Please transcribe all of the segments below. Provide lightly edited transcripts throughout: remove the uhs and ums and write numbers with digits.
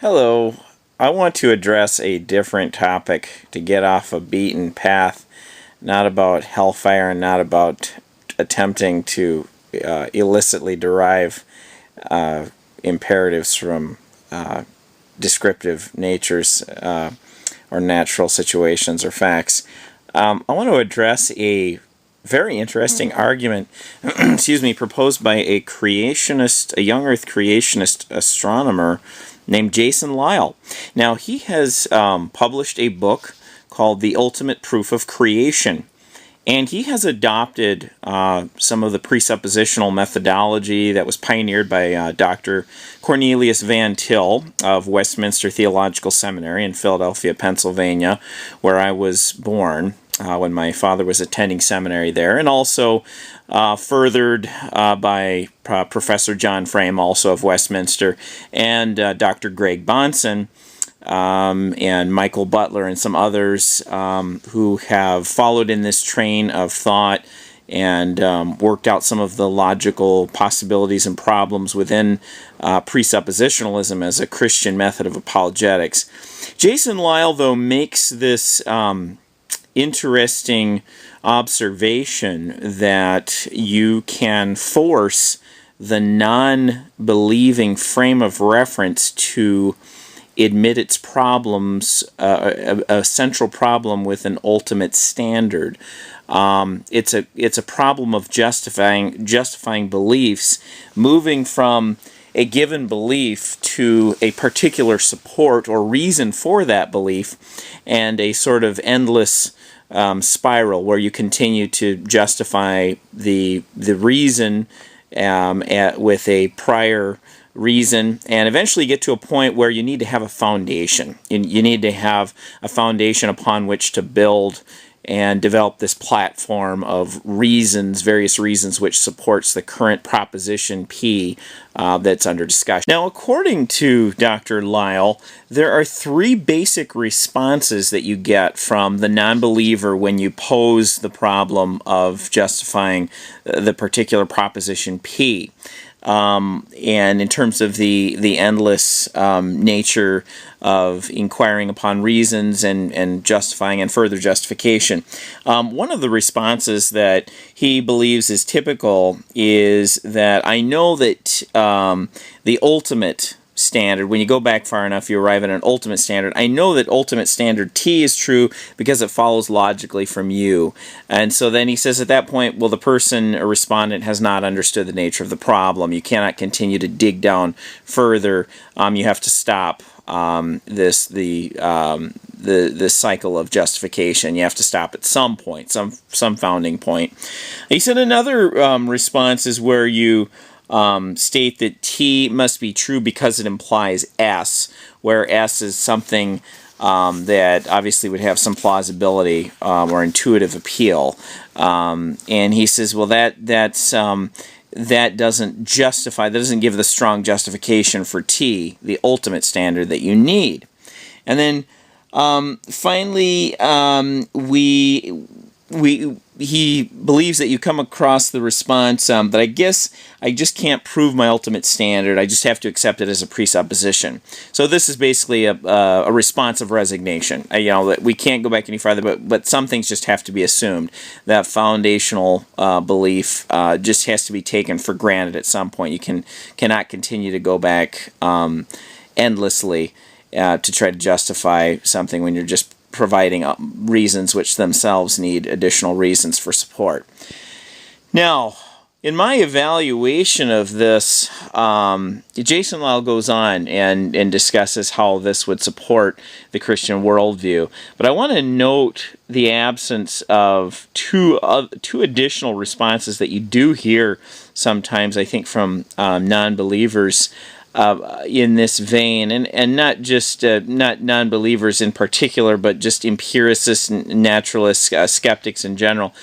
Hello. I want to address a different topic to get off a beaten path, not about hellfire and not about attempting to illicitly derive imperatives from descriptive natures or natural situations or facts. I want to address a very interesting argument proposed by a young Earth creationist astronomer named Jason Lisle. Now, he has published a book called The Ultimate Proof of Creation, and he has adopted some of the presuppositional methodology that was pioneered by Dr. Cornelius Van Til of Westminster Theological Seminary in Philadelphia, Pennsylvania, where I was born when my father was attending seminary there, and also furthered by Professor John Frame, also of Westminster, and Dr. Greg Bahnsen, and Michael Butler, and some others who have followed in this train of thought and worked out some of the logical possibilities and problems within presuppositionalism as a Christian method of apologetics. Jason Lisle, though, makes this interesting observation that you can force the non-believing frame of reference to admit its problems, a central problem with an ultimate standard. It's a problem of justifying beliefs, moving from a given belief to a particular support or reason for that belief, and a sort of endless spiral where you continue to justify the reason with a prior reason, and eventually get to a point where you need to have a foundation. You need to have a foundation upon which to build and develop this platform of reasons, various reasons, which supports the current proposition P that's under discussion. Now, according to Dr. Lisle, there are three basic responses that you get from the non-believer when you pose the problem of justifying the particular proposition P. And in terms of the endless nature of inquiring upon reasons and justifying and further justification. One of the responses that he believes is typical is that I know that the ultimate standard, when you go back far enough, you arrive at an ultimate standard. I know that ultimate standard T is true because it follows logically from U. And so then he says at that point, well, the person or respondent has not understood the nature of the problem. You cannot continue to dig down further. You have to stop this cycle of justification. You have to stop at some point, some founding point. He said another response is where you state that T must be true because it implies S, where S is something that obviously would have some plausibility or intuitive appeal. And he says, well, that doesn't justify, that doesn't give the strong justification for T, the ultimate standard that you need. And then finally, he believes that you come across the response that I guess I just can't prove my ultimate standard. I just have to accept it as a presupposition. So this is basically a response of resignation. That we can't go back any farther, but some things just have to be assumed. That foundational belief just has to be taken for granted at some point. You cannot continue to go back endlessly to try to justify something when you're just providing reasons which themselves need additional reasons for support. Now, in my evaluation of this, Jason Lisle goes on and discusses how this would support the Christian worldview. But I want to note the absence of two additional responses that you do hear sometimes, I think, from non-believers in this vein, and not just not non-believers in particular, but just empiricists and naturalists, skeptics in general.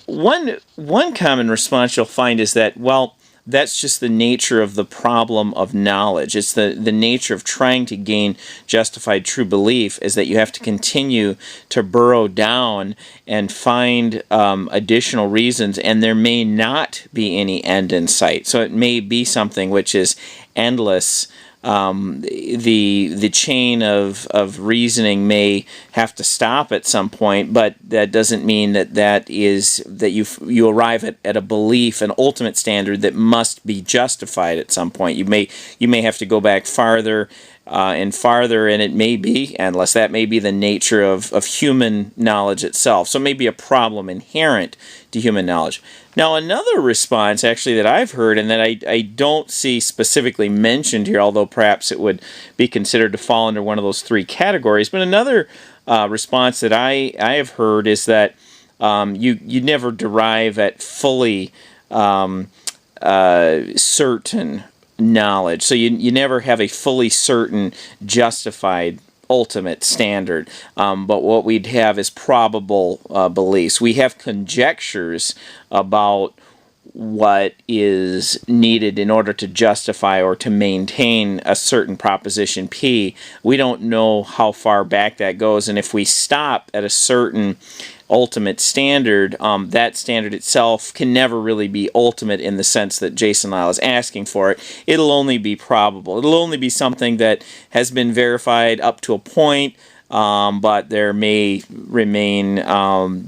One common response you'll find is that, well, that's just the nature of the problem of knowledge. It's the nature of trying to gain justified true belief, is that you have to continue to burrow down and find additional reasons, and there may not be any end in sight. So it may be something which is endless the chain of reasoning may have to stop at some point, but that doesn't mean that you arrive at a belief, an ultimate standard that must be justified at some point. You may have to go back farther and farther, and it may be, unless that may be the nature of human knowledge itself. So it may be a problem inherent to human knowledge. Now, another response, actually, that I've heard, and that I don't see specifically mentioned here, although perhaps it would be considered to fall under one of those three categories, but another response that I have heard is that you never derive at fully certain knowledge. So you never have a fully certain, justified, ultimate standard. But what we'd have is probable beliefs. We have conjectures about what is needed in order to justify or to maintain a certain proposition P. We don't know how far back that goes, and if we stop at a certain ultimate standard, that standard itself can never really be ultimate in the sense that Jason Lisle is asking for it. It'll only be probable. It'll only be something that has been verified up to a point, but there may remain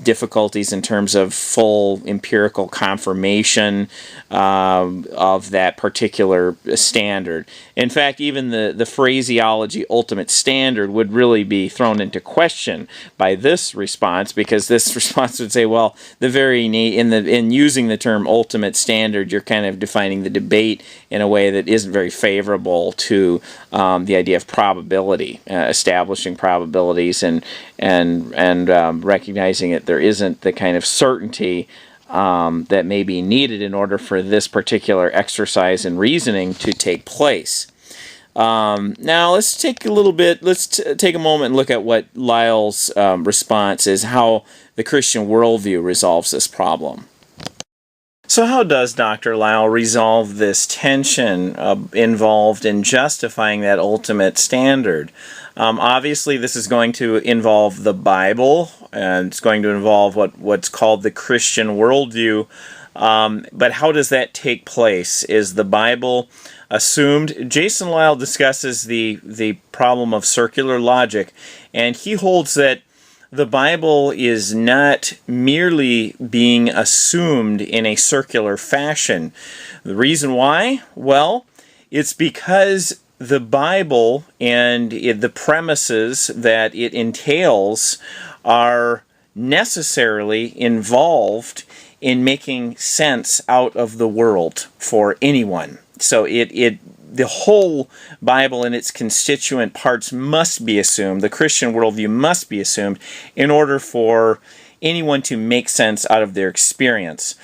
difficulties in terms of full empirical confirmation of that particular standard. In fact, even the phraseology ultimate standard would really be thrown into question by this response, because this response would say, well, in using the term ultimate standard, you're kind of defining the debate in a way that isn't very favorable to the idea of probability, establishing probabilities and recognizing that there isn't the kind of certainty that may be needed in order for this particular exercise in reasoning to take place. Now let's take a moment and look at what Lisle's response is, how the Christian worldview resolves this problem. So how does Dr. Lisle resolve this tension involved in justifying that ultimate standard? Obviously, this is going to involve the Bible, and it's going to involve what's called the Christian worldview. But how does that take place? Is the Bible assumed? Jason Lisle discusses the problem of circular logic, and he holds that the Bible is not merely being assumed in a circular fashion. The reason why? Well, it's because the Bible and the premises that it entails are necessarily involved in making sense out of the world for anyone. So the whole Bible and its constituent parts must be assumed, the Christian worldview must be assumed in order for anyone to make sense out of their experience.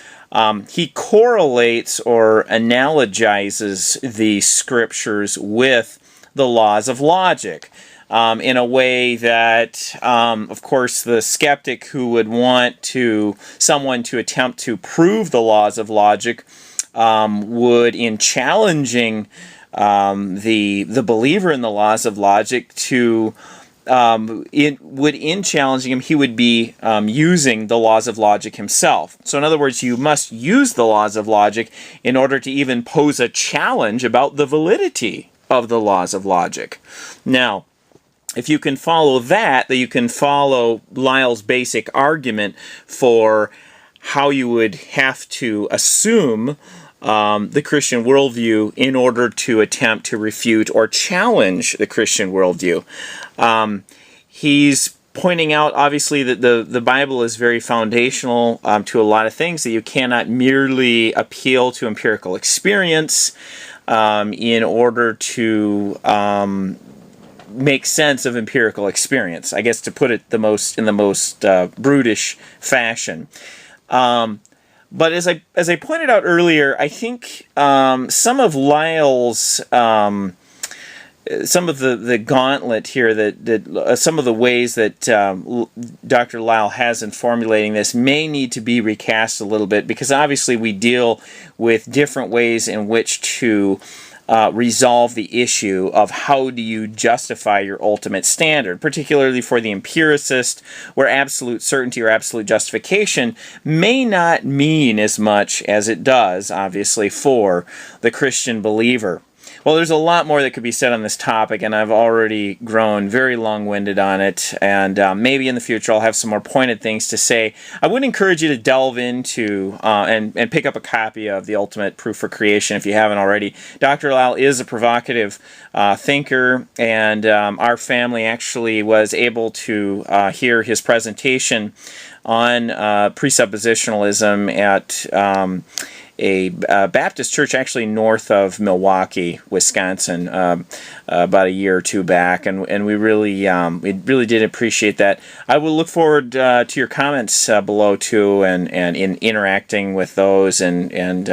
He correlates or analogizes the scriptures with the laws of logic in a way that, of course, the skeptic who would want someone to attempt to prove the laws of logic would, in challenging the believer in the laws of logic, in challenging him, he would be using the laws of logic himself. So in other words, you must use the laws of logic in order to even pose a challenge about the validity of the laws of logic. Now, if you can follow that you can follow Lisle's basic argument for how you would have to assume the Christian worldview in order to attempt to refute or challenge the Christian worldview. He's pointing out, obviously, that the Bible is very foundational to a lot of things, that you cannot merely appeal to empirical experience in order to make sense of empirical experience, I guess, to put it in the most brutish fashion. But as I pointed out earlier, I think some of Lisle's some of the gauntlet here, that some of the ways that Dr. Lisle has in formulating this may need to be recast a little bit, because obviously we deal with different ways in which to resolve the issue of how do you justify your ultimate standard, particularly for the empiricist, where absolute certainty or absolute justification may not mean as much as it does, obviously, for the Christian believer. Well, there's a lot more that could be said on this topic, and I've already grown very long-winded on it, and maybe in the future I'll have some more pointed things to say. I would encourage you to delve into and pick up a copy of The Ultimate Proof for Creation if you haven't already. Dr. Lisle is a provocative thinker, and our family actually was able to hear his presentation on presuppositionalism at a Baptist church actually north of Milwaukee, Wisconsin, about a year or two back, and we really did appreciate that. I will look forward to your comments below too, and in interacting with those and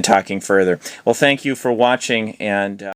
talking further. Well, thank you for watching, and